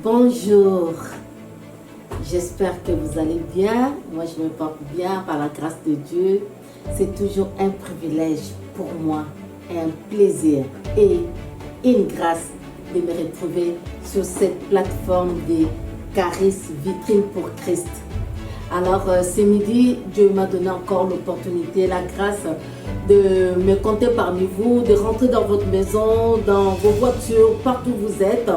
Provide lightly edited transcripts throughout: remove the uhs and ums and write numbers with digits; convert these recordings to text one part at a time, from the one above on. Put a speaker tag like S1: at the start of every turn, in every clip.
S1: Bonjour, j'espère que vous allez bien. Moi, je me porte bien par la grâce de Dieu. C'est toujours un privilège pour moi, et un plaisir et une grâce de me retrouver sur cette plateforme de Charisme Vitrine pour Christ. Alors, ce midi, Dieu m'a donné encore l'opportunité, la grâce de me compter parmi vous, de rentrer dans votre maison, dans vos voitures, partout où vous êtes.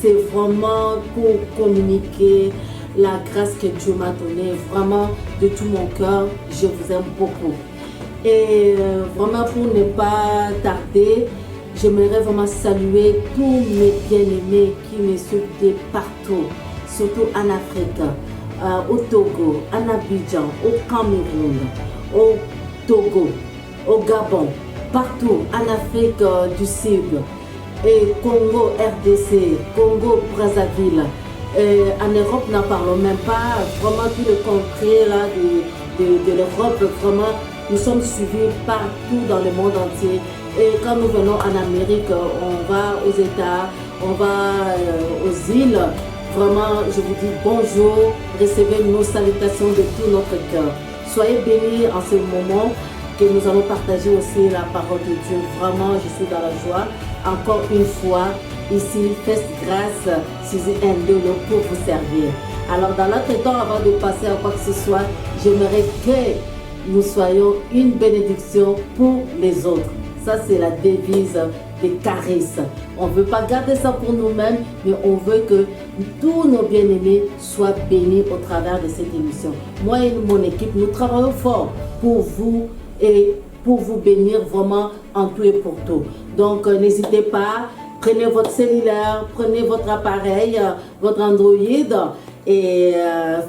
S1: C'est vraiment pour communiquer la grâce que Dieu m'a donnée, vraiment de tout mon cœur. Je vous aime beaucoup. Et vraiment pour ne pas tarder, j'aimerais vraiment saluer tous mes bien-aimés qui me suivent de partout, surtout en Afrique, au Togo, en Abidjan, au Cameroun, au Togo, au Gabon, partout en Afrique du Sud, et Congo RDC, Congo Brazzaville, en Europe n'en parlons même pas, vraiment tous les contrées là, de l'Europe, vraiment nous sommes suivis partout dans le monde entier. Et quand nous venons en Amérique, on va aux États, on va aux îles. Vraiment, je vous dis bonjour, recevez nos salutations de tout notre cœur. Soyez bénis en ce moment que nous allons partager aussi la parole de Dieu. Vraiment, je suis dans la joie. Encore une fois, ici, Fest Grâce, Suzy Ndolo pour vous servir. Alors, dans notre temps, avant de passer à quoi que ce soit, j'aimerais que nous soyons une bénédiction pour les autres. Ça, c'est la devise des charismes. On ne veut pas garder ça pour nous-mêmes, mais on veut que tous nos bien-aimés soient bénis au travers de cette émission. Moi et mon équipe, nous travaillons fort pour vous et pour vous bénir vraiment en tout et pour tout. Donc, n'hésitez pas, prenez votre cellulaire, prenez votre appareil, votre Android et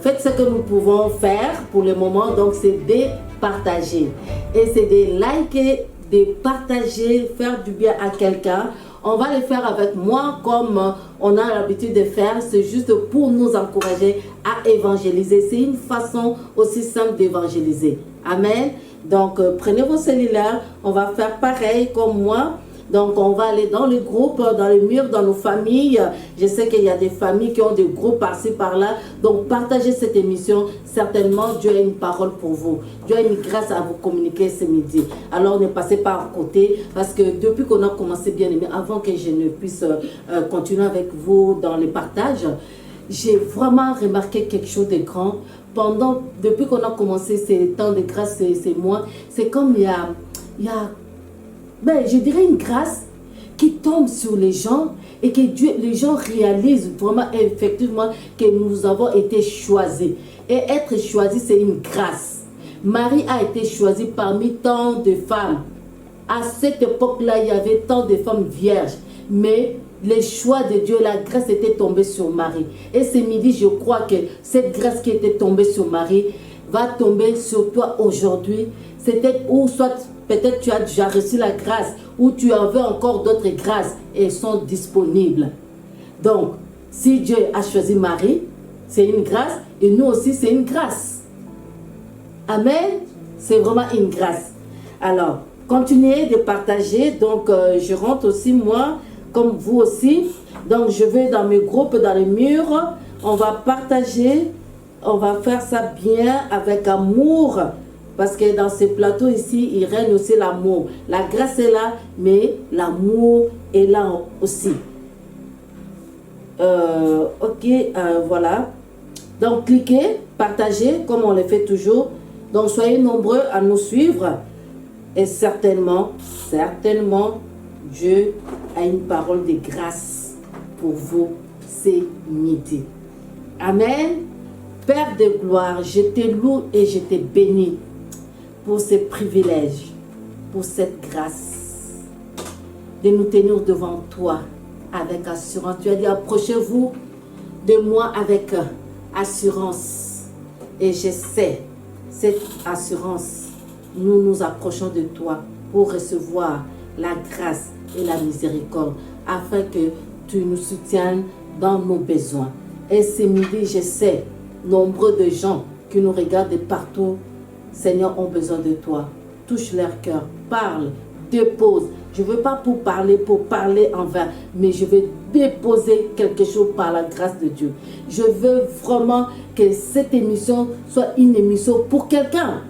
S1: faites ce que nous pouvons faire pour le moment. Donc, c'est de partager et c'est de liker, de partager, faire du bien à quelqu'un. On va le faire avec moi comme on a l'habitude de faire. C'est juste pour nous encourager à évangéliser. C'est une façon aussi simple d'évangéliser. Amen. Donc, prenez vos cellulaires. On va faire pareil comme moi. Donc, on va aller dans les groupes, dans les murs, dans nos familles. Je sais qu'il y a des familles qui ont des groupes par-ci, par-là. Donc, partagez cette émission. Certainement, Dieu a une parole pour vous. Dieu a une grâce à vous communiquer ce midi. Alors, ne passez pas à côté. Parce que depuis qu'on a commencé, bien aimé, avant que je ne puisse continuer avec vous dans les partages, j'ai vraiment remarqué quelque chose de grand. Depuis qu'on a commencé ces temps de grâce, ces mois, c'est comme il y a je dirais une grâce qui tombe sur les gens et que les gens réalisent vraiment effectivement que nous avons été choisis. Et être choisi, c'est une grâce. Marie a été choisie parmi tant de femmes. À cette époque-là, il y avait tant de femmes vierges. Mais le choix de Dieu, la grâce était tombée sur Marie. Et ce midi, je crois que cette grâce qui était tombée sur Marie va tomber sur toi aujourd'hui. C'était ou soit peut-être tu as déjà reçu la grâce ou tu en veux encore d'autres grâces et elles sont disponibles. Donc, si Dieu a choisi Marie, c'est une grâce et nous aussi, c'est une grâce. Amen. C'est vraiment une grâce. Alors, continuez de partager. Donc, je rentre aussi moi, comme vous aussi. Donc, je vais dans mes groupes, dans les murs. On va partager. On va faire ça bien avec amour. Parce que dans ces plateaux ici, il règne aussi l'amour. La grâce est là, mais l'amour est là aussi. Voilà. Donc, cliquez, partagez, comme on le fait toujours. Donc, soyez nombreux à nous suivre. Et certainement, Dieu a une parole de grâce pour vous ce midi. Amen. Père de gloire, je te loue et je te bénis pour ces privilèges, pour cette grâce de nous tenir devant toi avec assurance. Tu as dit, approchez-vous de moi avec assurance. Et je sais, cette assurance, nous nous approchons de toi pour recevoir la grâce et la miséricorde, afin que tu nous soutiennes dans nos besoins. Et ce midi, je sais, nombreux de gens qui nous regardent de partout, Seigneur, ont besoin de toi. Touche leur cœur, parle, dépose, Je ne veux pas pour parler en vain, mais je veux déposer quelque chose par la grâce de Dieu. Je veux vraiment que cette émission soit une émission pour quelqu'un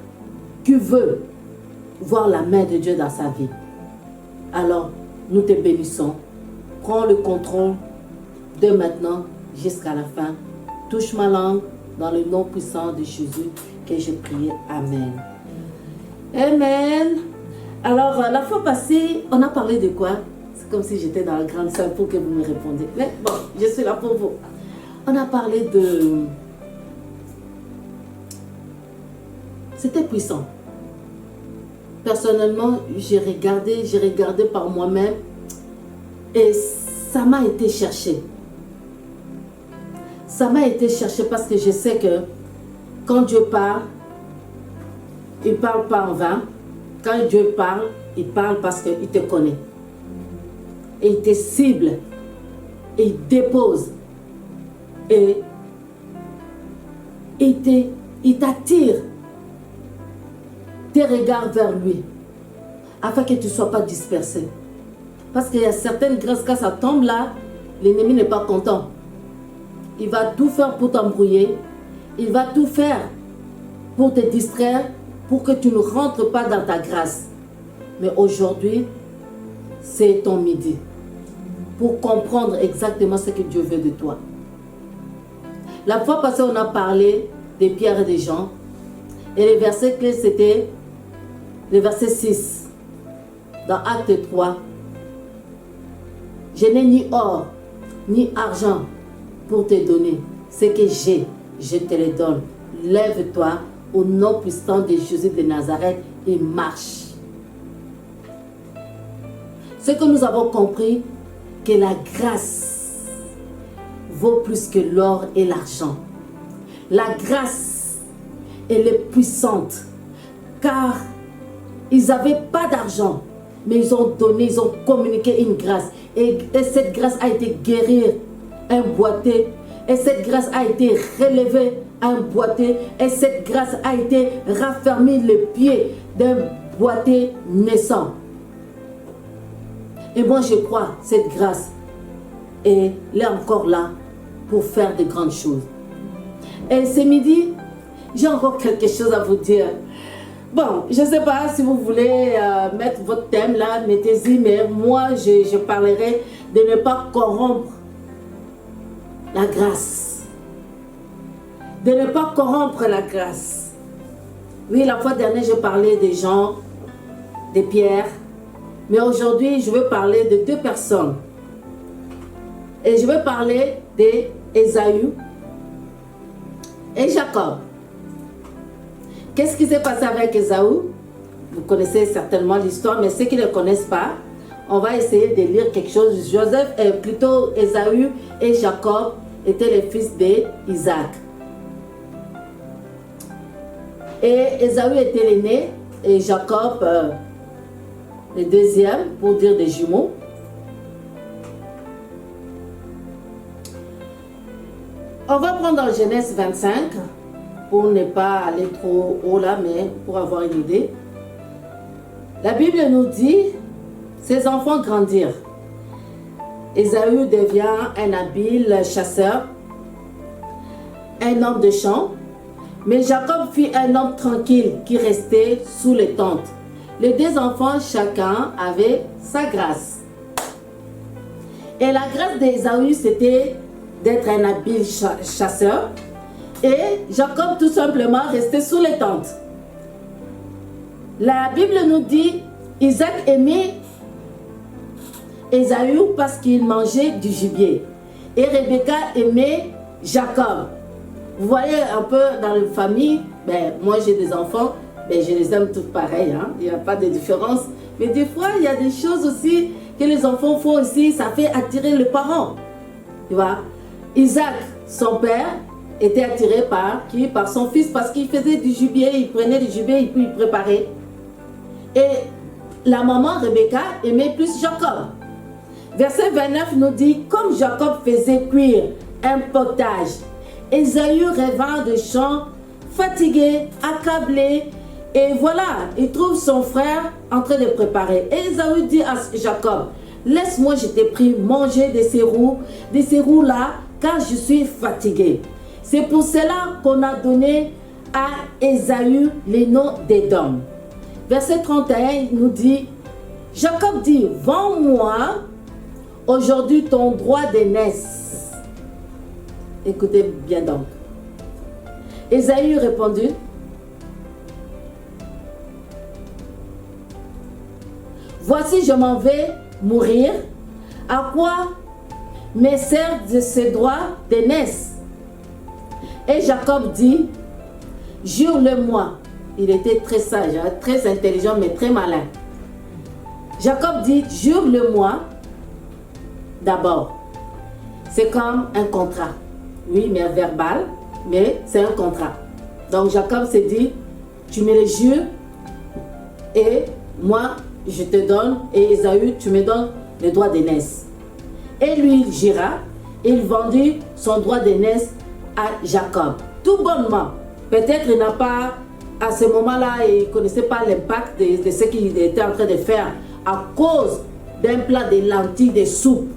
S1: qui veut voir la main de Dieu dans sa vie. Alors, nous te bénissons. Prends le contrôle de maintenant jusqu'à la fin. Touche ma langue dans le nom puissant de Jésus que j'ai prié. Amen. Amen. Alors, la fois passée, on a parlé de quoi? C'est comme si j'étais dans la grande salle pour que vous me répondiez. Mais bon, je suis là pour vous. On a parlé de... C'était puissant. Personnellement, j'ai regardé par moi-même et ça m'a été cherché. Ça m'a été cherché parce que je sais que quand Dieu parle, il ne parle pas en vain. Quand Dieu parle, il parle parce qu'il te connaît. Et il te cible. Et il dépose. Et il t'attire tes regards vers lui. Afin que tu ne sois pas dispersé. Parce qu'il y a certaines grâces, quand ça tombe là, l'ennemi n'est pas content. Il va tout faire pour t'embrouiller. Il va tout faire pour te distraire, pour que tu ne rentres pas dans ta grâce. Mais aujourd'hui, c'est ton midi. Pour comprendre exactement ce que Dieu veut de toi. La fois passée, on a parlé des Pierre et des Jean. Et le verset clé, c'était le verset 6. Dans Acte 3. Je n'ai ni or, ni argent pour te donner. Ce que j'ai, je te le donne. Lève-toi au nom puissant de Jésus de Nazareth et marche. Ce que nous avons compris, que la grâce vaut plus que l'or et l'argent. La grâce, elle est puissante, car ils n'avaient pas d'argent, mais ils ont donné, ils ont communiqué une grâce. Et cette grâce a été guérir un boiteux. Et cette grâce a été relevée un boiteux. Et cette grâce a été raffermir le pied d'un boiteux naissant. Et moi je crois cette grâce. Et elle est encore là pour faire de grandes choses. Et ce midi, j'ai encore quelque chose à vous dire. Bon, je ne sais pas si vous voulez mettre votre thème là, mettez-y, mais moi je parlerai de ne pas corrompre la grâce. De ne pas corrompre la grâce. Oui, la fois dernière, je parlais des gens, des pierres. Mais aujourd'hui, je veux parler de deux personnes. Et je veux parler d'Ésaü et Jacob. Qu'est-ce qui s'est passé avec Ésaü? Vous connaissez certainement l'histoire, mais ceux qui ne le connaissent pas, on va essayer de lire quelque chose. Plutôt Ésaü et Jacob étaient les fils d'Isaac. Et Ésaü était l'aîné et Jacob le deuxième, pour dire des jumeaux. On va prendre dans Genèse 25 pour ne pas aller trop haut là, mais pour avoir une idée. La Bible nous dit, ses enfants grandirent. Ésaü devient un habile chasseur, un homme de champ, mais Jacob fut un homme tranquille qui restait sous les tentes. Les deux enfants, chacun avait sa grâce. Et la grâce d'Ésaü, c'était d'être un habile chasseur. Et Jacob, tout simplement, restait sous les tentes. La Bible nous dit, Isaac aimait Ésaü parce qu'il mangeait du gibier. Et Rebecca aimait Jacob. Vous voyez un peu dans la famille, moi j'ai des enfants, je les aime toutes pareilles, hein? Il n'y a pas de différence. Mais des fois, il y a des choses aussi que les enfants font aussi, ça fait attirer les parents. Tu vois? Isaac, son père, était attiré par qui? Par son fils, parce qu'il faisait du gibier, il prenait du gibier et puis il préparait. Et la maman Rebecca aimait plus Jacob. Verset 29 nous dit, comme Jacob faisait cuire un potage, Ésaü revint de champ, fatigué, accablé, Et voilà, il trouve son frère en train de préparer. Et Ésaü dit à Jacob, laisse-moi, je t'ai pris, manger de ces roues-là, car je suis fatigué. C'est pour cela qu'on a donné à Ésaü les noms d'Édom. Verset 31 il nous dit, Jacob dit, vends-moi aujourd'hui ton droit d'aînesse. Écoutez bien donc. Ésaü répondit, voici, je m'en vais mourir. À quoi me sert de ce droit d'aînesse? Et Jacob dit, jure-le-moi. Il était très sage, très intelligent, mais très malin. Jacob dit, jure-le-moi d'abord. C'est comme un contrat. Oui, mais verbal, mais c'est un contrat. Donc Jacob s'est dit, tu me le jures et moi, je te donne, et Ésaü, tu me donnes le droit d'aînesse. Et lui, il jura, et il vendit son droit d'aînesse à Jacob. Tout bonnement. Peut-être il n'a pas, à ce moment-là, il ne connaissait pas l'impact de ce qu'il était en train de faire à cause d'un plat de lentilles de soupe.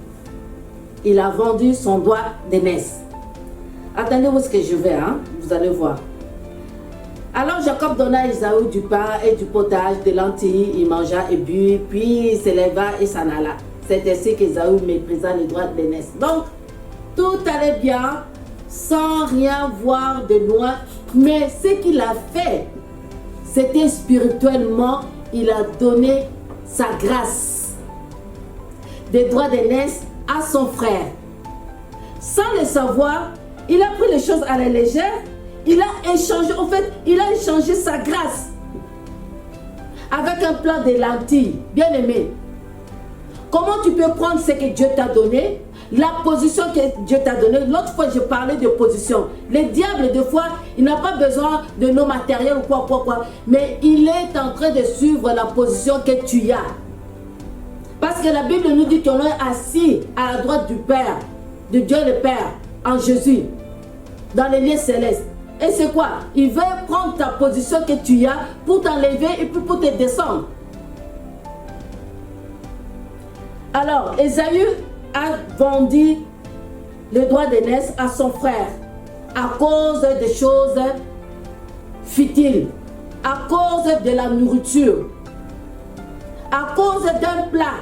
S1: Il a vendu son droit d'aînesse. Attendez où est-ce que je vais, hein? Vous allez voir. Alors Jacob donna à Ésaü du pain et du potage, des lentilles, il mangea et but, puis il se leva et s'en alla. C'est ainsi qu'Ésaü méprisa les droits d'aînesse. Donc, tout allait bien, sans rien voir de loin, mais ce qu'il a fait, c'était spirituellement, il a donné sa grâce, des droits d'aînesse à son frère. Sans le savoir, il a pris les choses à la légère. Il a échangé, en fait, il a échangé sa grâce avec un plat de lentilles. Bien aimé, comment tu peux prendre ce que Dieu t'a donné, la position que Dieu t'a donnée? L'autre fois, je parlais de position. Le diable, des fois, il n'a pas besoin de nos matériels ou quoi, mais il est en train de suivre la position que tu as. Parce que la Bible nous dit qu'on est assis à la droite du Père, de Dieu le Père, en Jésus, dans les lieux célestes. Et c'est quoi? Il veut prendre ta position que tu as pour t'enlever et puis pour te descendre. Alors, Ésaü a vendu le droit d'aînesse à son frère à cause des choses futiles, à cause de la nourriture, à cause d'un plat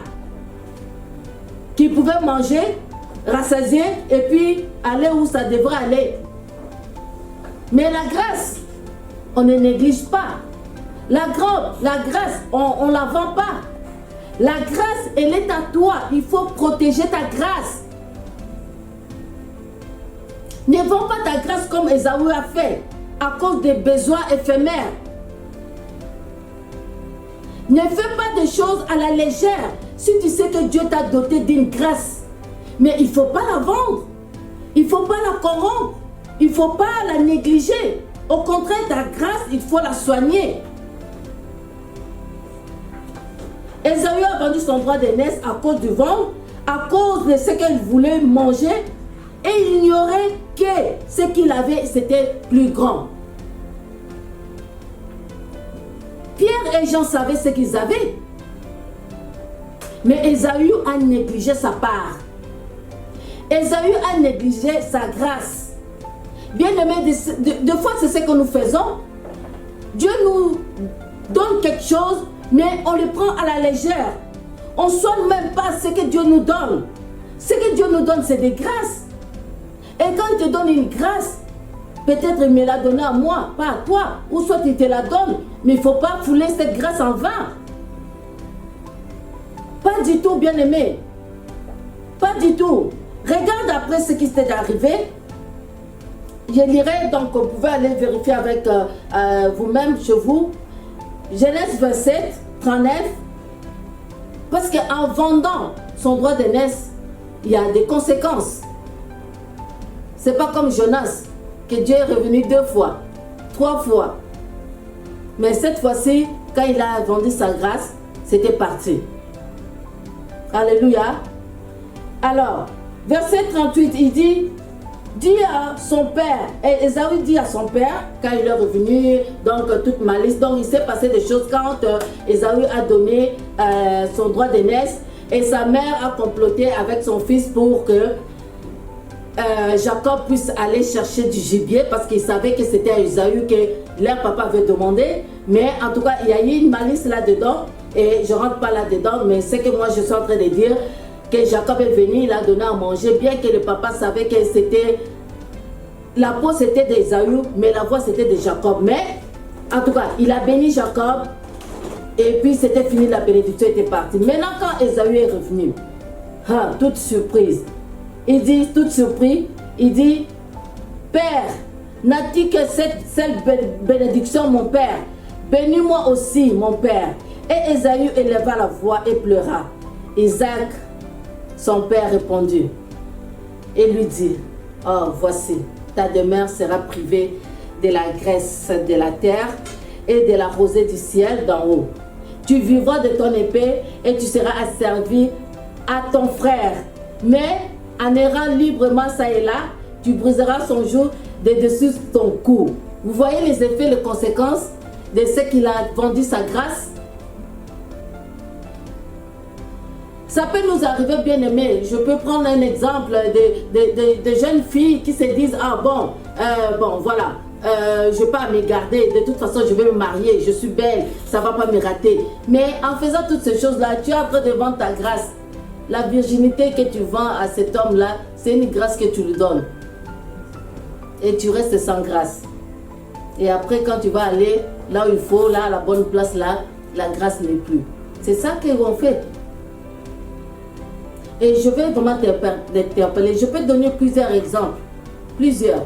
S1: qu'il pouvait manger, rassasier et puis aller où ça devrait aller. Mais la grâce, on ne néglige pas. La grâce, on ne la vend pas. La grâce, elle est à toi. Il faut protéger ta grâce. Ne vends pas ta grâce comme Ésaü a fait, à cause des besoins éphémères. Ne fais pas des choses à la légère si tu sais que Dieu t'a doté d'une grâce. Mais il ne faut pas la vendre. Il ne faut pas la corrompre. Il ne faut pas la négliger. Au contraire, ta grâce, il faut la soigner. Ésaü a vendu son droit d'aînesse à cause du ventre, à cause de ce qu'elle voulait manger, et il ignorait que ce qu'il avait, c'était plus grand. Pierre et Jean savaient ce qu'ils avaient. Mais Ésaü a négligé sa part. Ésaü a négligé sa grâce. Bien aimé, des fois c'est ce que nous faisons. Dieu nous donne quelque chose, mais on le prend à la légère. On ne soigne même pas ce que Dieu nous donne. Ce que Dieu nous donne, c'est des grâces. Et quand il te donne une grâce, peut-être il me l'a donné à moi, pas à toi. Ou soit il te la donne, mais il ne faut pas fouler cette grâce en vain. Pas du tout, bien aimé. Pas du tout. Regarde après ce qui s'est arrivé. Je lirai, donc vous pouvez aller vérifier avec vous-même chez vous. Genèse 27, 39. Parce qu'en vendant son droit d'aînesse, il y a des conséquences. C'est pas comme Jonas, que Dieu est revenu 2 fois, 3 fois. Mais cette fois-ci, quand il a vendu sa grâce, c'était parti. Alléluia. Alors, verset 38, il dit, dit à son père, et Ésaü dit à son père, quand il est revenu, donc toute malice, donc il s'est passé des choses quand Ésaü a donné son droit d'aînesse, et sa mère a comploté avec son fils pour que Jacob puisse aller chercher du gibier, parce qu'il savait que c'était à Ésaü que leur papa avait demandé, mais en tout cas il y a eu une malice là-dedans, et je ne rentre pas là-dedans, mais c'est que moi je suis en train de dire que Jacob est venu, il a donné à manger, bien que le papa savait que c'était, la peau c'était d'Ésaü, mais la voix c'était de Jacob. Mais en tout cas, il a béni Jacob, et puis c'était fini, la bénédiction était partie. Maintenant quand Ésaü est revenu, toute surprise, il dit, toute surprise, il dit, Père, n'a-t-il que cette bénédiction mon père? Bénis-moi aussi mon père. Et Ésaü éleva la voix et pleura. Isaac, son père, répondit et lui dit, oh voici, ta demeure sera privée de la graisse de la terre et de la rosée du ciel d'en haut. Tu vivras de ton épée et tu seras asservi à ton frère. Mais en errant librement ça et là, tu briseras son joug de dessus ton cou. Vous voyez les effets, les conséquences de ce qu'il a vendu sa grâce? Ça peut nous arriver, bien aimé. Je peux prendre un exemple de jeunes filles qui se disent, ah bon, voilà, je n'ai pas à me garder, de toute façon je vais me marier, je suis belle, ça ne va pas me rater. Mais en faisant toutes ces choses-là, tu es en train de vendre ta grâce. La virginité que tu vends à cet homme-là, c'est une grâce que tu lui donnes. Et tu restes sans grâce. Et après, quand tu vas aller là où il faut, là, à la bonne place, là, la grâce n'est plus. C'est ça qu'on fait. Et je vais vraiment t'interpeller. Je peux te donner plusieurs exemples. Plusieurs.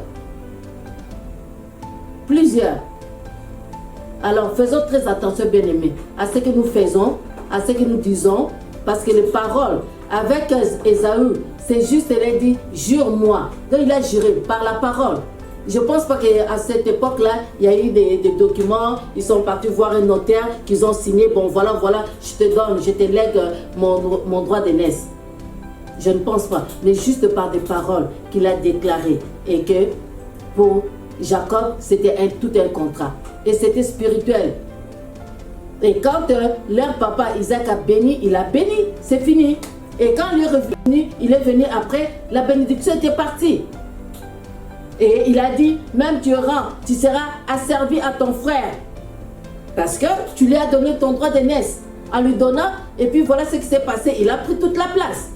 S1: Alors, faisons très attention, bien-aimés, à ce que nous faisons, à ce que nous disons, parce que les paroles, avec Ésaü, c'est juste, elle a dit, jure-moi. Donc, il a juré par la parole. Je ne pense pas qu'à cette époque-là, il y a eu des documents, ils sont partis voir un notaire, qu'ils ont signé, bon, voilà, je te donne, je te lègue mon droit d'aînesse. Je ne pense pas, mais juste par des paroles qu'il a déclarées. Et que pour Jacob, c'était tout un contrat. Et c'était spirituel. Et quand leur papa Isaac a béni, il a béni, c'est fini. Et quand il est revenu, il est venu après, la bénédiction était partie. Et il a dit, même tu seras asservi à ton frère. Parce que tu lui as donné ton droit d'aînesse. En lui donnant, et puis voilà ce qui s'est passé, il a pris toute la place.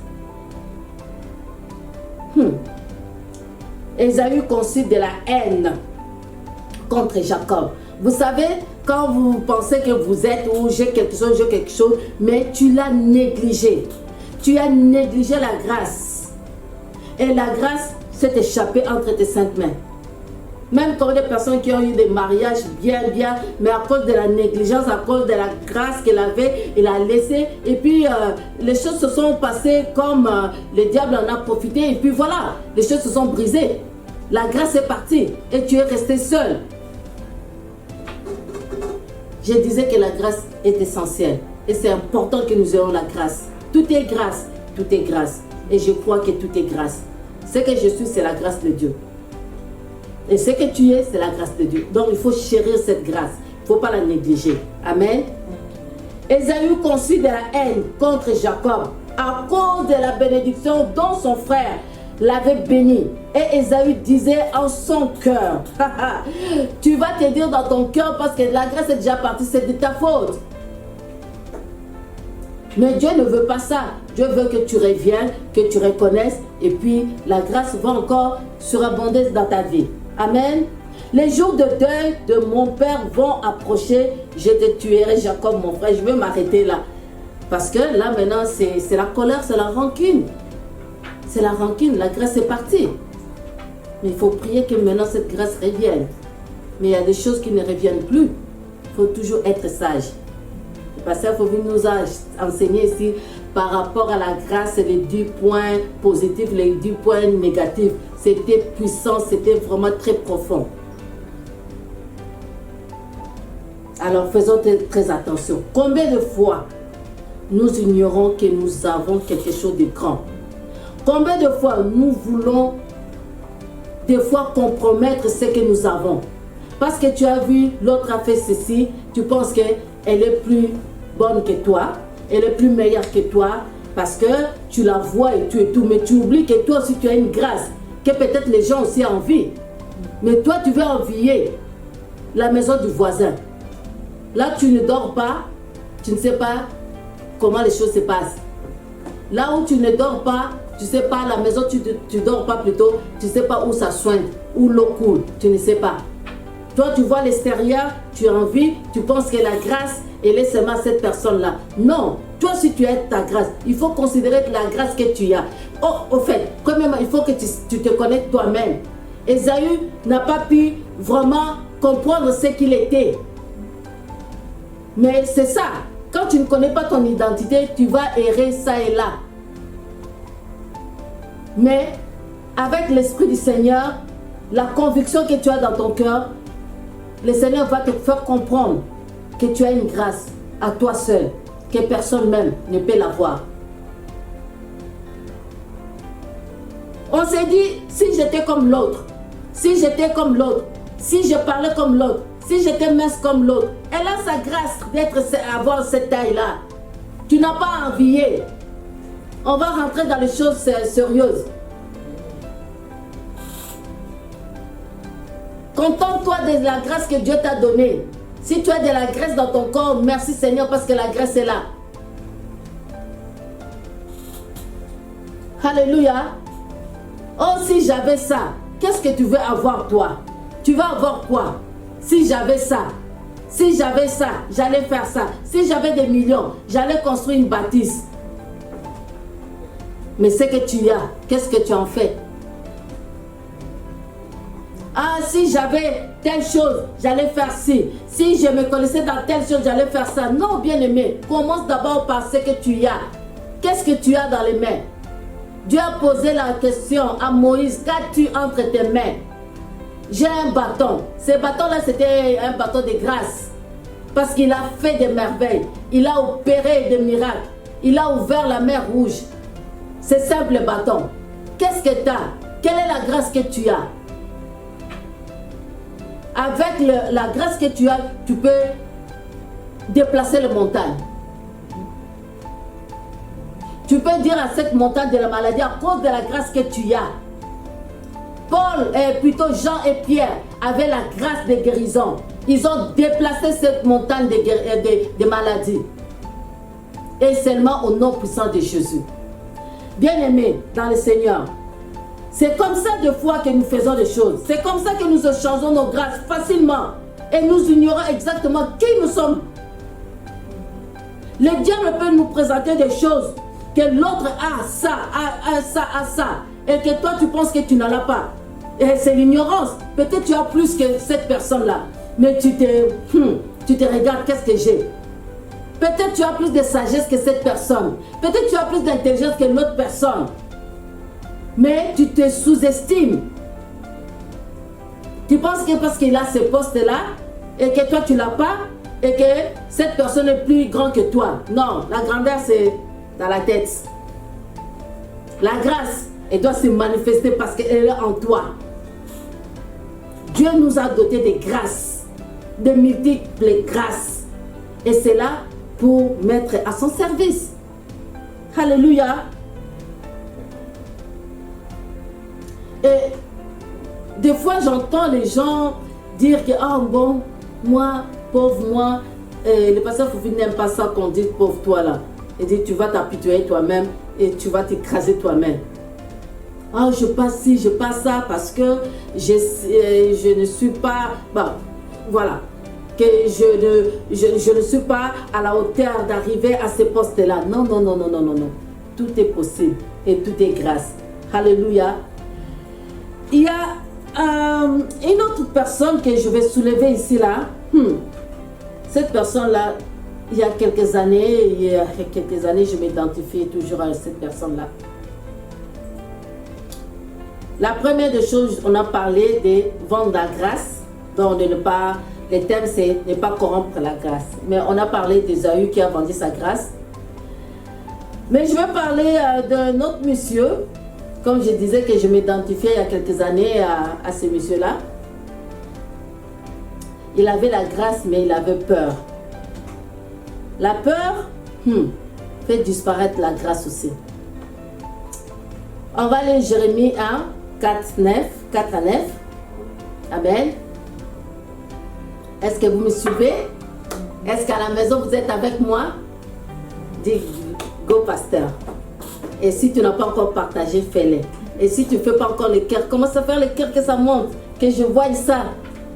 S1: Ésaü conçut de la haine contre Jacob. Vous savez, quand vous pensez que vous êtes ou j'ai quelque chose, mais tu l'as négligé. Tu as négligé la grâce. Et la grâce s'est échappée entre tes saintes mains. Même quand des personnes qui ont eu des mariages bien, mais à cause de la négligence, à cause de la grâce qu'elle avait, il a laissé. Et puis, les choses se sont passées comme le diable en a profité. Et puis voilà, les choses se sont brisées. La grâce est partie et tu es resté seul. Je disais que la grâce est essentielle. Et c'est important que nous ayons la grâce. Tout est grâce, tout est grâce. Et je crois que tout est grâce. Ce que je suis, c'est la grâce de Dieu. Et ce que tu es, c'est la grâce de Dieu. Donc, il faut chérir cette grâce. Il ne faut pas la négliger. Amen. Ésaü conçut de la haine contre Jacob à cause de la bénédiction dont son frère l'avait béni. Et Ésaü disait en son cœur, tu vas te dire dans ton cœur parce que la grâce est déjà partie, c'est de ta faute. Mais Dieu ne veut pas ça. Dieu veut que tu reviennes, que tu reconnaisses, et puis la grâce va encore surabonder dans ta vie. Amen. Les jours de deuil de mon père vont approcher. Je te tuerai, Jacob, mon frère. Je vais m'arrêter là. Parce que là, maintenant, c'est la colère, c'est la rancune. C'est la rancune. La grâce est partie. Mais il faut prier que maintenant cette grâce revienne. Mais il y a des choses qui ne reviennent plus. Il faut toujours être sage. Le pasteur Fauvi nous a enseigné ici par rapport à la grâce, les 10 points positifs, les 10 points négatifs. C'était puissant, c'était vraiment très profond. Alors faisons très attention. Combien de fois nous ignorons que nous avons quelque chose de grand? Combien de fois nous voulons des fois compromettre ce que nous avons. Parce que tu as vu, l'autre a fait ceci, tu penses qu'elle est plus bonne que toi, elle est plus meilleure que toi, parce que tu la vois et tout, mais tu oublies que toi aussi tu as une grâce, que peut-être les gens aussi envient. Mais toi tu veux envier la maison du voisin. Là tu ne dors pas, tu ne sais pas comment les choses se passent. Là où tu ne dors pas, tu ne sais pas, la maison tu dors pas plutôt, tu ne sais pas où ça soigne, où l'eau coule, tu ne sais pas. Toi tu vois l'extérieur, tu as envie, tu penses que la grâce, elle est seulement cette personne-là. Non, toi si tu as ta grâce, il faut considérer la grâce que tu as. Oh, au fait, premièrement, il faut que tu te connaisses toi-même. Ésaü n'a pas pu vraiment comprendre ce qu'il était. Mais c'est ça, quand tu ne connais pas ton identité, tu vas errer ça et là. Mais avec l'Esprit du Seigneur, la conviction que tu as dans ton cœur, le Seigneur va te faire comprendre que tu as une grâce à toi seul, que personne même ne peut l'avoir. On s'est dit, si j'étais comme l'autre, si j'étais comme l'autre, si je parlais comme l'autre, si j'étais mince comme l'autre, elle a sa grâce d'avoir cette taille-là. Tu n'as pas à envier. On va rentrer dans les choses sérieuses. Contente-toi de la grâce que Dieu t'a donnée. Si tu as de la graisse dans ton corps, merci Seigneur parce que la graisse est là. Alléluia. Oh, si j'avais ça, qu'est-ce que tu veux avoir toi? Tu veux avoir quoi? Si j'avais ça, si j'avais ça, j'allais faire ça. Si j'avais des millions, j'allais construire une bâtisse. Mais ce que tu as, qu'est-ce que tu en fais? Ah, si j'avais telle chose, j'allais faire ci. Si je me connaissais dans telle chose, j'allais faire ça. Non, bien-aimé, commence d'abord par ce que tu as. Qu'est-ce que tu as dans les mains? Dieu a posé la question à Moïse, qu'as-tu entre tes mains? J'ai un bâton. Ce bâton-là, c'était un bâton de grâce. Parce qu'il a fait des merveilles. Il a opéré des miracles. Il a ouvert la mer rouge. C'est simple le bâton. Qu'est-ce que tu as? Quelle est la grâce que tu as? Avec la grâce que tu as, tu peux déplacer les montagnes. Tu peux dire à cette montagne de la maladie à cause de la grâce que tu as. Paul, plutôt Jean et Pierre avaient la grâce de guérison. Ils ont déplacé cette montagne de maladies. Et seulement au nom puissant de Jésus. Bien-aimés dans le Seigneur, c'est comme ça des fois que nous faisons des choses. C'est comme ça que nous échangeons nos grâces facilement. Et nous ignorons exactement qui nous sommes. Le diable peut nous présenter des choses que l'autre a ça, a ça. Et que toi tu penses que tu n'en as pas. Et c'est l'ignorance. Peut-être tu as plus que cette personne-là. Mais tu te regardes, qu'est-ce que j'ai? Peut-être tu as plus de sagesse que cette personne. Peut-être tu as plus d'intelligence que l'autre personne. Mais tu te sous-estimes. Tu penses que parce qu'il a ce poste-là, et que toi tu ne l'as pas, et que cette personne est plus grande que toi. Non, la grandeur c'est dans la tête. La grâce, elle doit se manifester parce qu'elle est en toi. Dieu nous a dotés de grâces, de multiples grâces. Et c'est là pour mettre à son service. Alléluia. Et des fois, j'entends les gens dire que, ah bon, moi, pauvre moi, le pasteur Foufi n'aime pas ça qu'on dit pauvre toi là. Il dit, tu vas t'apitoyer toi-même et tu vas t'écraser toi-même. Ah, je passe ci, je passe ça parce que je ne suis pas, bon, voilà, que je ne suis pas à la hauteur d'arriver à ce poste-là. Non, non, non, non, non, non, non. Tout est possible et tout est grâce. Alléluia. Il y a une autre personne que je vais soulever ici là. Cette personne-là, il y a quelques années, je m'identifiais toujours à cette personne-là. La première des choses, on a parlé de vendre la grâce. Donc de ne pas, le thème c'est ne pas corrompre la grâce. Mais on a parlé d'Ésaü qui a vendu sa grâce. Mais je vais parler d'un autre monsieur comme je disais que je m'identifiais il y a quelques années à ce monsieur-là. Il avait la grâce, mais il avait peur. La peur fait disparaître la grâce aussi. On va aller Jérémie 1, 4 à 9. Amen. Est-ce que vous me suivez? Est-ce qu'à la maison vous êtes avec moi? Dis go pasteur. Et si tu n'as pas encore partagé, fais-le. Et si tu ne fais pas encore les cœurs, commence à faire les cœurs, que ça monte, que je voie ça.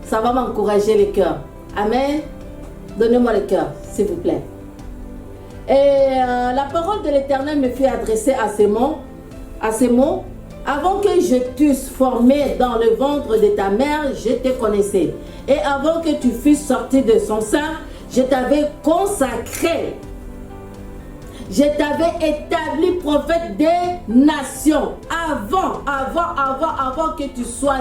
S1: Ça va m'encourager les cœurs. Amen. Donnez-moi les cœurs, s'il vous plaît. Et la parole de l'Éternel me fut adressée à ces mots. Avant que je t'eusse formé dans le ventre de ta mère, je te connaissais. Et avant que tu fusses sorti de son sein, je t'avais consacré. Je t'avais établi prophète des nations. Avant que tu sois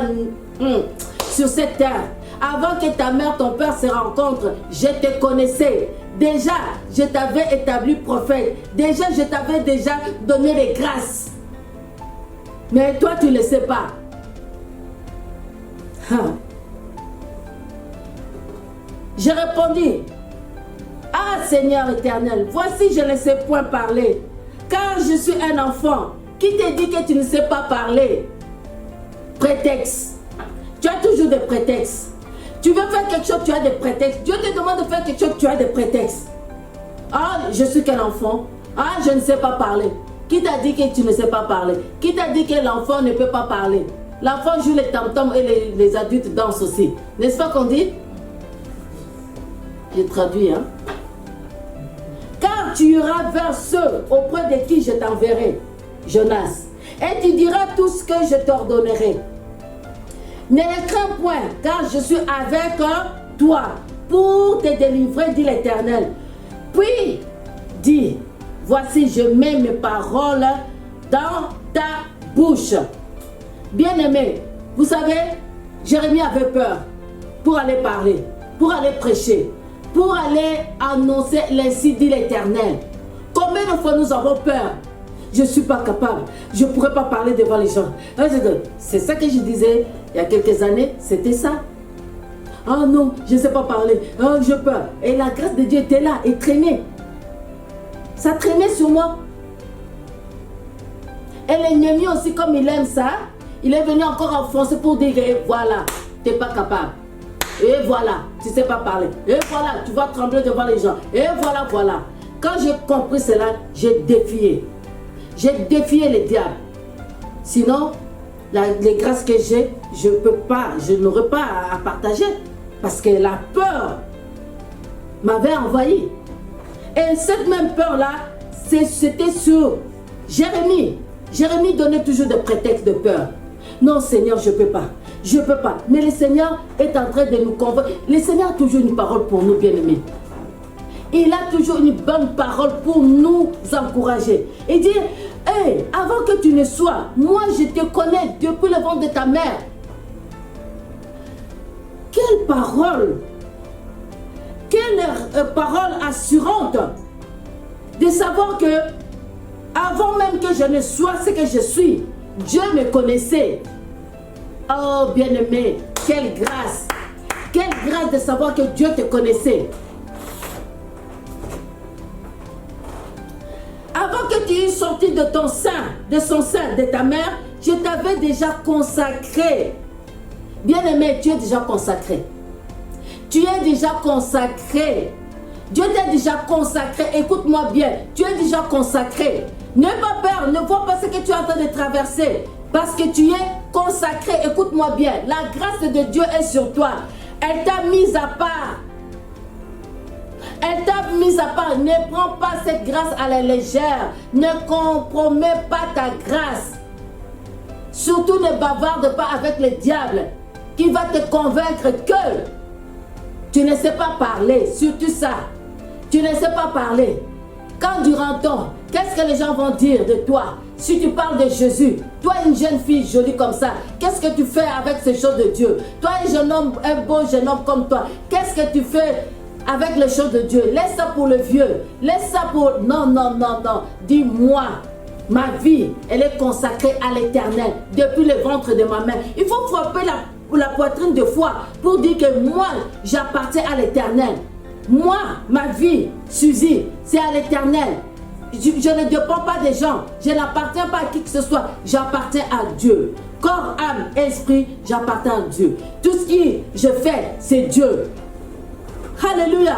S1: sur cette terre. Avant que ta mère, ton père se rencontrent, je te connaissais. Déjà, je t'avais établi prophète. Déjà, je t'avais déjà donné les grâces. Mais toi, tu ne le sais pas. J'ai répondu, ah Seigneur éternel, voici je ne sais point parler, car je suis un enfant. Qui te dit que tu ne sais pas parler? Prétexte. Tu as toujours des prétextes. Tu veux faire quelque chose, tu as des prétextes. Dieu te demande de faire quelque chose, tu as des prétextes. Ah, je suis qu'un enfant. Ah, je ne sais pas parler. Qui t'a dit que tu ne sais pas parler? Qui t'a dit que l'enfant ne peut pas parler? L'enfant joue les tam-tams et les adultes dansent aussi. N'est-ce pas qu'on dit? J'ai traduit, hein. Car tu iras vers ceux auprès de qui je t'enverrai, Jonas, et tu diras tout ce que je t'ordonnerai. Ne crains point, car je suis avec toi pour te délivrer, dit l'Éternel. Puis, dis, voici, je mets mes paroles dans ta bouche. Bien-aimé, vous savez, Jérémie avait peur pour aller parler, pour aller prêcher, pour aller annoncer l'ainsi dit l'Éternel. Combien de fois nous avons peur? Je ne suis pas capable, je ne pourrais pas parler devant les gens. C'est ça que je disais il y a quelques années, c'était ça. Ah non, je ne sais pas parler, oh, j'ai peur. Et la grâce de Dieu était là et traînait. Ça traînait sur moi. Et l'ennemi aussi, comme il aime ça, il est venu encore enfoncer pour dire, et voilà, tu n'es pas capable. Et voilà, tu ne sais pas parler. Et voilà, tu vas trembler devant les gens. Et voilà, voilà. Quand j'ai compris cela, j'ai défié. J'ai défié les diables. Sinon, les grâces que j'ai, je peux pas, je n'aurais pas à partager. Parce que la peur m'avait envahi. Et cette même peur-là, c'était sur Jérémie. Jérémie donnait toujours des prétextes de peur. Non, Seigneur, je ne peux pas. Je ne peux pas. Mais le Seigneur est en train de nous convaincre. Le Seigneur a toujours une parole pour nous, bien-aimés. Il a toujours une bonne parole pour nous encourager. Et dire, hey, avant que tu ne sois, moi je te connais depuis le ventre de ta mère. Quelle parole! Quelle parole assurante de savoir que avant même que je ne sois ce que je suis, Dieu me connaissait. Oh bien-aimé, quelle grâce! Quelle grâce de savoir que Dieu te connaissait. Avant que tu aies sorti de ton sein, de son sein, de ta mère, je t'avais déjà consacré. Bien-aimé, tu es déjà consacré. Tu es déjà consacré. Dieu t'a déjà consacré. Écoute-moi bien, tu es déjà consacré. N'aie pas peur, ne vois pas ce que tu es en train de traverser. Parce que tu es consacré. Écoute-moi bien, la grâce de Dieu est sur toi. Elle t'a mise à part. Elle t'a mise à part. Ne prends pas cette grâce à la légère. Ne compromets pas ta grâce. Surtout ne bavarde pas avec le diable qui va te convaincre que tu ne sais pas parler. Surtout ça. Tu ne sais pas parler. Quand tu rentres, qu'est-ce que les gens vont dire de toi? Si tu parles de Jésus, toi une jeune fille jolie comme ça, qu'est-ce que tu fais avec ces choses de Dieu? Toi un jeune homme, un beau jeune homme comme toi, qu'est-ce que tu fais avec les choses de Dieu? Laisse ça pour le vieux. Laisse ça pour... Non, non, non, non. Dis-moi. Ma vie, elle est consacrée à l'Éternel depuis le ventre de ma mère. Il faut frapper la poitrine de foi pour dire que moi, j'appartiens à l'Éternel. Moi, ma vie, Suzy, c'est à l'Éternel. Je ne dépends pas des gens. Je n'appartiens pas à qui que ce soit. J'appartiens à Dieu. Corps, âme, esprit, j'appartiens à Dieu. Tout ce que je fais, c'est Dieu. Alléluia.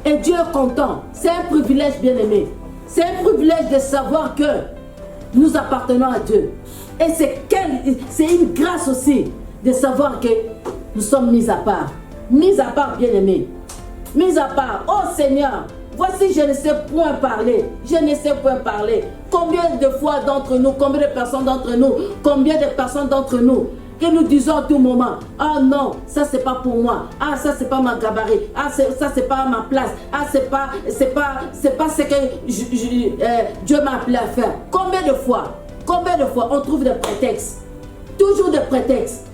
S1: Et Dieu est content. C'est un privilège, bien-aimé. C'est un privilège de savoir que nous appartenons à Dieu. Et c'est une grâce aussi de savoir que nous sommes mis à part. Mis à part, bien-aimé. Mis à part. Oh Seigneur, voici, je ne sais point parler. Je ne sais point parler. Combien de fois d'entre nous, combien de personnes d'entre nous, combien de personnes d'entre nous, que nous disons à tout moment, ah non, ça c'est pas pour moi, ah ça c'est pas ma gabarit, ah ça c'est pas ma place, ah c'est pas ce que Dieu m'a appelé à faire. Combien de fois on trouve des prétextes, toujours des prétextes.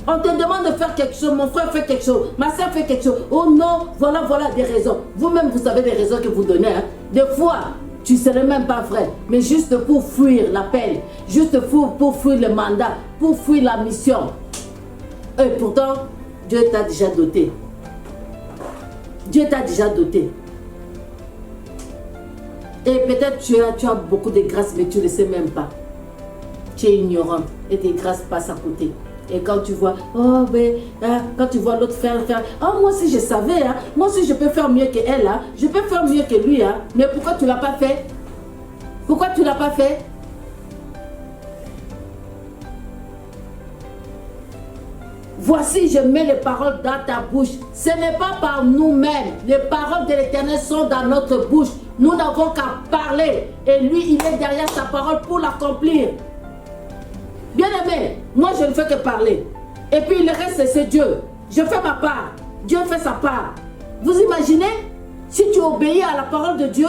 S1: On te demande de faire quelque chose, mon frère fait quelque chose, ma soeur fait quelque chose. Oh non, voilà des raisons. Vous-même, vous savez des raisons que vous donnez. Hein. Des fois, tu ne serais même pas vrai, mais juste pour fuir l'appel, juste pour fuir le mandat, pour fuir la mission. Et pourtant, Dieu t'a déjà doté. Dieu t'a déjà doté. Et peut-être tu as beaucoup de grâces, mais tu ne le sais même pas. Tu es ignorant et tes grâces passent à côté. Et quand tu vois, oh ben, quand tu vois l'autre faire, oh moi aussi je savais, hein, moi aussi je peux faire mieux qu'elle, hein, je peux faire mieux que lui, hein, mais pourquoi tu ne l'as pas fait? Pourquoi tu ne l'as pas fait? Voici, je mets les paroles dans ta bouche. Ce n'est pas par nous-mêmes. Les paroles de l'Éternel sont dans notre bouche. Nous n'avons qu'à parler. Et lui, il est derrière sa parole pour l'accomplir. Bien aimé, moi je ne fais que parler. Et puis le reste c'est Dieu. Je fais ma part. Dieu fait sa part. Vous imaginez si tu obéis à la parole de Dieu?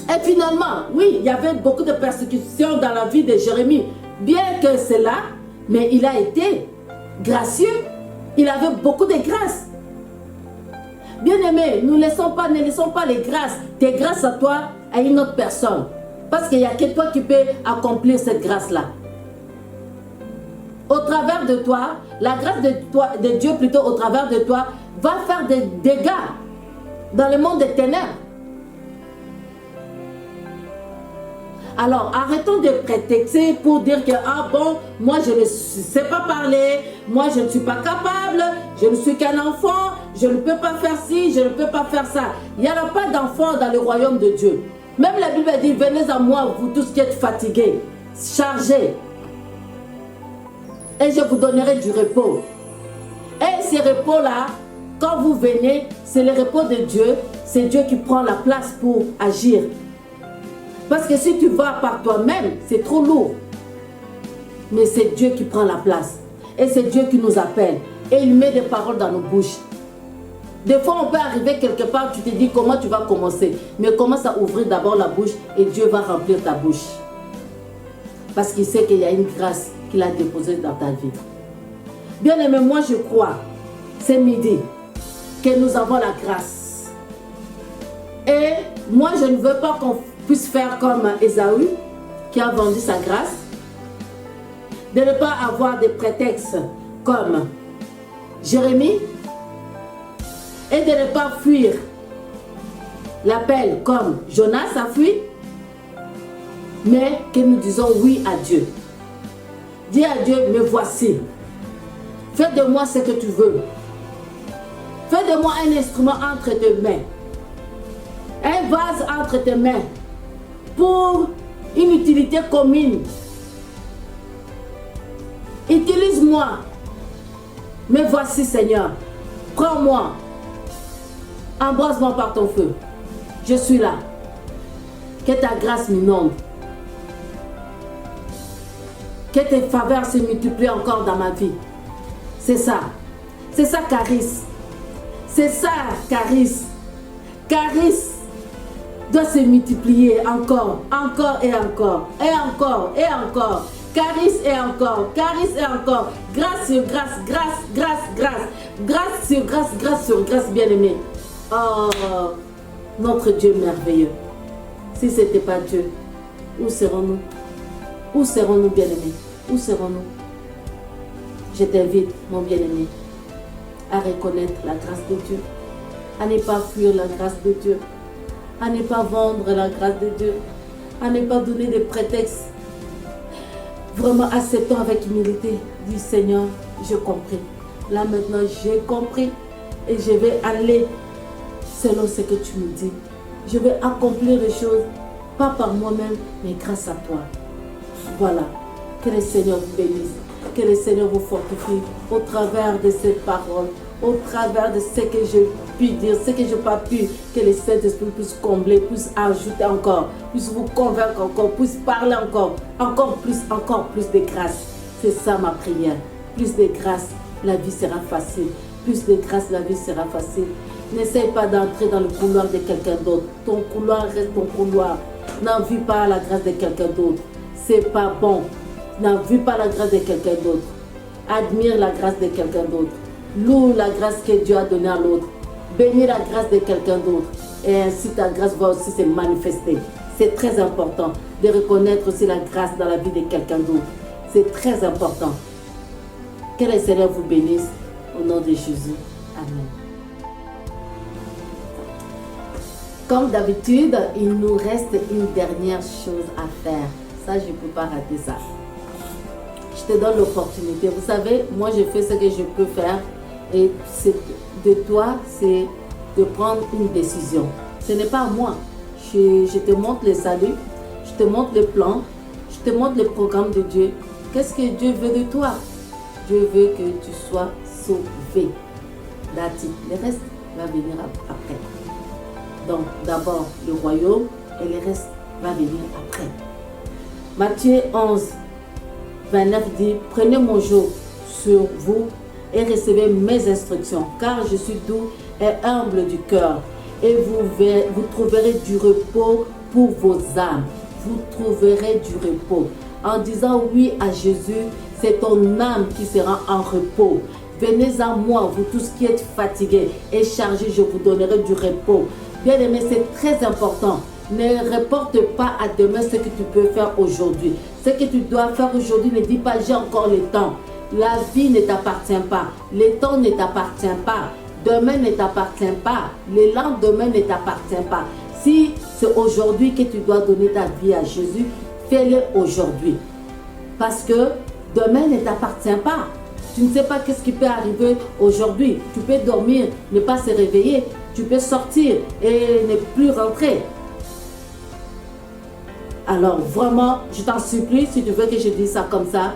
S1: Et finalement, oui, il y avait beaucoup de persécutions dans la vie de Jérémie. Bien que cela, mais il a été gracieux. Il avait beaucoup de grâces. Bien aimé, ne laissons pas les grâces. Tes grâces à toi, à une autre personne. Parce qu'il n'y a que toi qui peux accomplir cette grâce-là. Au travers de toi, la grâce de Dieu plutôt au travers de toi, va faire des dégâts dans le monde des ténèbres. Alors, arrêtons de prétexter pour dire que, ah bon, moi je ne sais pas parler, moi je ne suis pas capable, je ne suis qu'un enfant, je ne peux pas faire ci, je ne peux pas faire ça. Il n'y aura pas d'enfants dans le royaume de Dieu. Même la Bible dit, venez à moi, vous tous qui êtes fatigués, chargés, et je vous donnerai du repos. Et ces repos-là, quand vous venez, c'est le repos de Dieu, c'est Dieu qui prend la place pour agir. Parce que si tu vas par toi-même, c'est trop lourd. Mais c'est Dieu qui prend la place. Et c'est Dieu qui nous appelle. Et il met des paroles dans nos bouches. Des fois, on peut arriver quelque part, tu te dis comment tu vas commencer. Mais commence à ouvrir d'abord la bouche et Dieu va remplir ta bouche. Parce qu'il sait qu'il y a une grâce qu'il a déposée dans ta vie. Bien aimé, moi je crois, c'est midi, que nous avons la grâce. Et moi je ne veux pas qu'on puisse faire comme Ésaü, qui a vendu sa grâce. De ne pas avoir des prétextes comme Jérémie. Et de ne pas fuir l'appel comme Jonas a fui, mais que nous disons oui à Dieu. Dis à Dieu, me voici. Fais de moi ce que tu veux. Fais de moi un instrument entre tes mains. Un vase entre tes mains. Pour une utilité commune. Utilise-moi. Me voici, Seigneur. Prends-moi. Embrasse-moi par ton feu. Je suis là. Que ta grâce m'inonde. Que tes faveurs se multiplient encore dans ma vie. C'est ça. C'est ça, Caris. C'est ça, Caris. Caris doit se multiplier encore, encore et encore, et encore, et encore. Caris et encore, Caris et encore. Grâce sur grâce, grâce, grâce, grâce. Grâce sur grâce, grâce sur grâce, bien-aimé. Oh, notre Dieu merveilleux. Si ce n'était pas Dieu, où serons-nous? Où serons-nous, bien-aimés? Où serons-nous? Je t'invite, mon bien-aimé, à reconnaître la grâce de Dieu, à ne pas fuir la grâce de Dieu, à ne pas vendre la grâce de Dieu, à ne pas donner des prétextes. Vraiment acceptons avec humilité. Dis Seigneur, j'ai compris. Là maintenant, j'ai compris et je vais aller selon ce que tu me dis. Je vais accomplir les choses, pas par moi-même, mais grâce à toi. Voilà. Que le Seigneur vous bénisse. Que le Seigneur vous fortifie au travers de cette parole, au travers de ce que je puis dire, ce que je n'ai pas pu, que le Saint-Esprit puisse combler, puisse ajouter encore, puisse vous convaincre encore, puisse parler encore plus de grâce. C'est ça ma prière. Plus de grâce, la vie sera facile. Plus de grâce, la vie sera facile. N'essaye pas d'entrer dans le couloir de quelqu'un d'autre. Ton couloir reste ton couloir. N'envie pas la grâce de quelqu'un d'autre. C'est pas bon. N'envie pas la grâce de quelqu'un d'autre. Admire la grâce de quelqu'un d'autre. Loue la grâce que Dieu a donnée à l'autre. Bénis la grâce de quelqu'un d'autre. Et ainsi ta grâce va aussi se manifester. C'est très important de reconnaître aussi la grâce dans la vie de quelqu'un d'autre. C'est très important. Que le Seigneur vous bénisse au nom de Jésus. Amen. Comme d'habitude, il nous reste une dernière chose à faire. Ça, je ne peux pas rater ça. Je te donne l'opportunité. Vous savez, moi, je fais ce que je peux faire. Et de toi, c'est de prendre une décision. Ce n'est pas à moi. Je te montre le salut. Je te montre le plan. Je te montre le programme de Dieu. Qu'est-ce que Dieu veut de toi? Dieu veut que tu sois sauvé. That's it. Le reste va venir après. Donc, d'abord le royaume et le reste va venir après. Matthieu 11, 29 dit, prenez mon joug sur vous et recevez mes instructions, car je suis doux et humble du cœur, et vous trouverez du repos pour vos âmes. Vous trouverez du repos. En disant oui à Jésus, c'est ton âme qui sera en repos. Venez à moi, vous tous qui êtes fatigués et chargés, je vous donnerai du repos. Bien aimé, c'est très important. Ne reporte pas à demain ce que tu peux faire aujourd'hui. Ce que tu dois faire aujourd'hui, ne dis pas j'ai encore le temps. La vie ne t'appartient pas. Le temps ne t'appartient pas. Demain ne t'appartient pas. Le lendemain ne t'appartient pas. Si c'est aujourd'hui que tu dois donner ta vie à Jésus, fais-le aujourd'hui. Parce que demain ne t'appartient pas. Tu ne sais pas qu'est-ce qui peut arriver aujourd'hui. Tu peux dormir, ne pas se réveiller. Tu peux sortir et ne plus rentrer. Alors vraiment, je t'en supplie, si tu veux que je dise ça comme ça,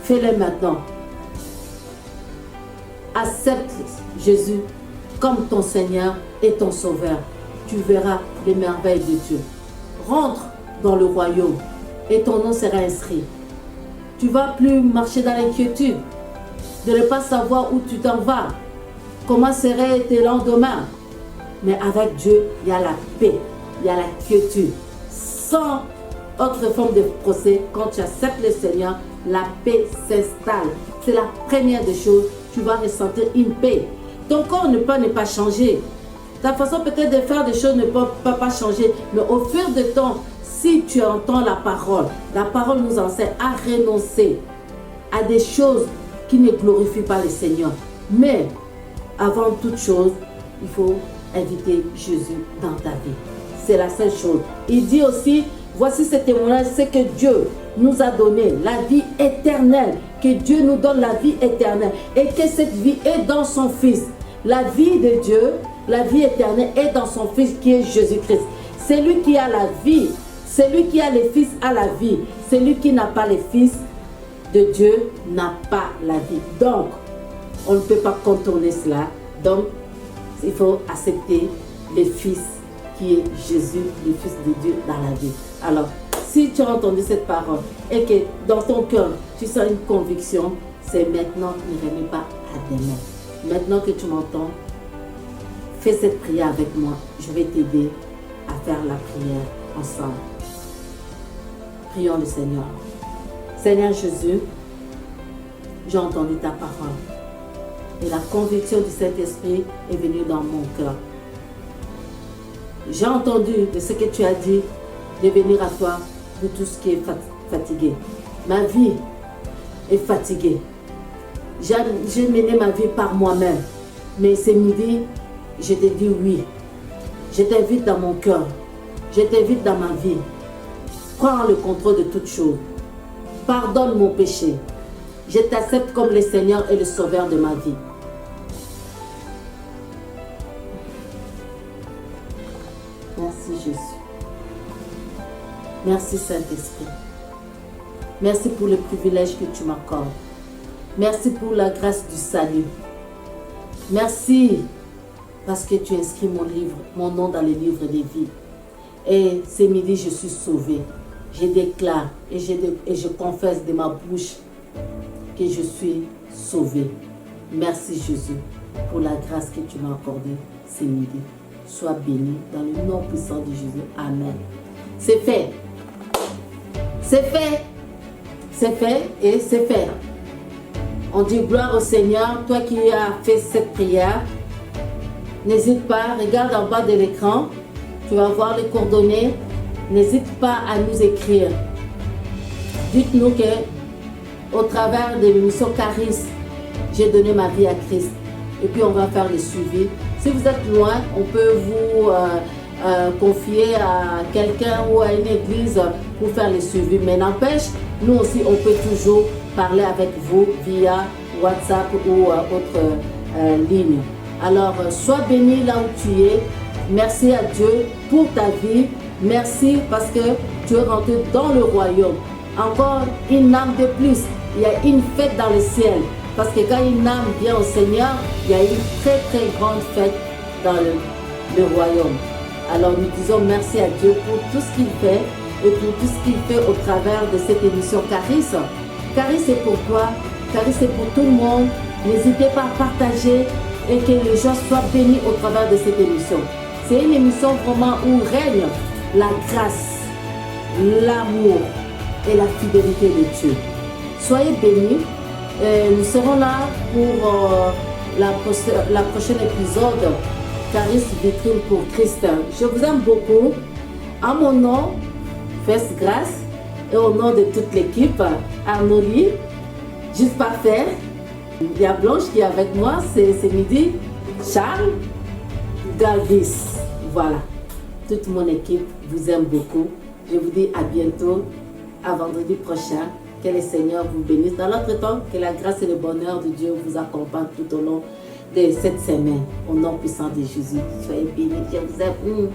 S1: fais-le maintenant. Accepte Jésus comme ton Seigneur et ton Sauveur. Tu verras les merveilles de Dieu. Rentre dans le royaume et ton nom sera inscrit. Tu ne vas plus marcher dans l'inquiétude de ne pas savoir où tu t'en vas. Comment seraient tes lendemains? Mais avec Dieu, il y a la paix, il y a la quiétude. Sans autre forme de procès, quand tu acceptes le Seigneur, la paix s'installe. C'est la première des choses. Tu vas ressentir une paix. Ton corps ne peut ne pas changer. Ta façon peut-être de faire des choses ne peut pas changer. Mais au fur du temps, si tu entends la parole nous enseigne à renoncer à des choses qui ne glorifient pas le Seigneur. Mais avant toute chose, il faut inviter Jésus dans ta vie. C'est la seule chose. Il dit aussi, voici ce témoignage, c'est que Dieu nous a donné la vie éternelle, que Dieu nous donne la vie éternelle et que cette vie est dans son Fils. La vie de Dieu, la vie éternelle est dans son Fils qui est Jésus-Christ. C'est lui qui a la vie, celui qui a le Fils a la vie, celui qui n'a pas le Fils de Dieu n'a pas la vie. Donc, on ne peut pas contourner cela. Donc, il faut accepter le Fils qui est Jésus, le Fils de Dieu dans la vie. Alors, si tu as entendu cette parole et que dans ton cœur, tu sens une conviction, c'est maintenant, ne remets pas à demain. Maintenant que tu m'entends, fais cette prière avec moi. Je vais t'aider à faire la prière ensemble. Prions le Seigneur. Seigneur Jésus, j'ai entendu ta parole. Et la conviction du Saint-Esprit est venue dans mon cœur. J'ai entendu de ce que tu as dit, de venir à toi pour tout ce qui est fatigué. Ma vie est fatiguée. J'ai mené ma vie par moi-même. Mais ce midi, je te dis oui. Je t'invite dans mon cœur. Je t'invite dans ma vie. Prends le contrôle de toutes choses. Pardonne mon péché. Je t'accepte comme le Seigneur et le Sauveur de ma vie. Merci Jésus. Merci Saint-Esprit. Merci pour le privilège que tu m'accordes. Merci pour la grâce du salut. Merci parce que tu inscris mon nom dans les livres des vies. Et ce midi, je suis sauvée. Je déclare et je confesse de ma bouche que je suis sauvée. Merci Jésus pour la grâce que tu m'as accordée ce midi. Sois béni dans le nom puissant de Jésus. Amen. C'est fait. C'est fait. C'est fait et c'est fait. On dit gloire au Seigneur. Toi qui as fait cette prière, n'hésite pas, regarde en bas de l'écran. Tu vas voir les coordonnées. N'hésite pas à nous écrire. Dites-nous que au travers de l'émission Charis, j'ai donné ma vie à Christ. Et puis on va faire le suivi. Si vous êtes loin, on peut vous confier à quelqu'un ou à une église pour faire le suivi. Mais n'empêche, nous aussi, on peut toujours parler avec vous via WhatsApp ou autre ligne. Alors, sois béni là où tu es. Merci à Dieu pour ta vie. Merci parce que tu es rentré dans le royaume. Encore une âme de plus. Il y a une fête dans le ciel. Parce que quand une âme vient au Seigneur, il y a une très très grande fête dans le royaume. Alors nous disons merci à Dieu pour tout ce qu'il fait et pour tout ce qu'il fait au travers de cette émission Charis. Charis c'est pour toi, Charis c'est pour tout le monde. N'hésitez pas à partager et que les gens soient bénis au travers de cette émission. C'est une émission vraiment où règne la grâce, l'amour et la fidélité de Dieu. Soyez bénis. Nous serons là pour la prochaine épisode Charis vitrine pour Christ. Je vous aime beaucoup. En mon nom, Faites Grâce et au nom de toute l'équipe, Arnolie, Juste Parfait, il y a Blanche qui est avec moi ce midi, Charles, Galvis. Voilà, toute mon équipe vous aime beaucoup. Je vous dis à bientôt, à vendredi prochain. Que le Seigneur vous bénisse. Dans l'autre temps, que la grâce et le bonheur de Dieu vous accompagnent tout au long de cette semaine. Au nom puissant de Jésus. Soyez bénis. Je vous aime.